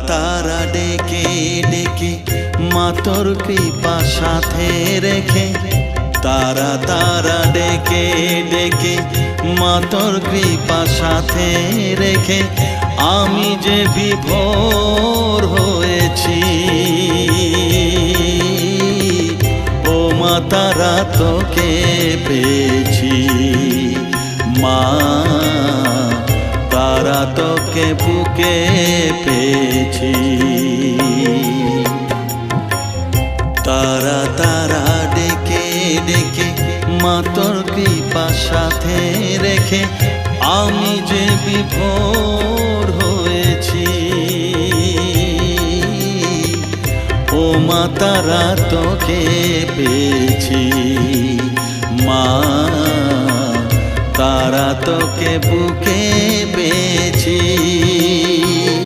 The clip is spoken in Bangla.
তারা ডেকে ডেকে মা তোর কৃপা সাথে রেখে, তারা তারা ডেকে ডেকে মা তোর কৃপা সাথে রেখে আমি যে বিভোর হয়েছি। ও মা তারা তোকে পেয়েছি, মা তারা তোকে বুকে পেয়েছি। তারা তারা ডেকে ডেকে মা তোর কৃপা সাথে রেখে আমি যে বিভোর হয়েছি। ও মা তারা তোকে পেয়েছি, মা তারা তোকে বুকে পেয়েছি।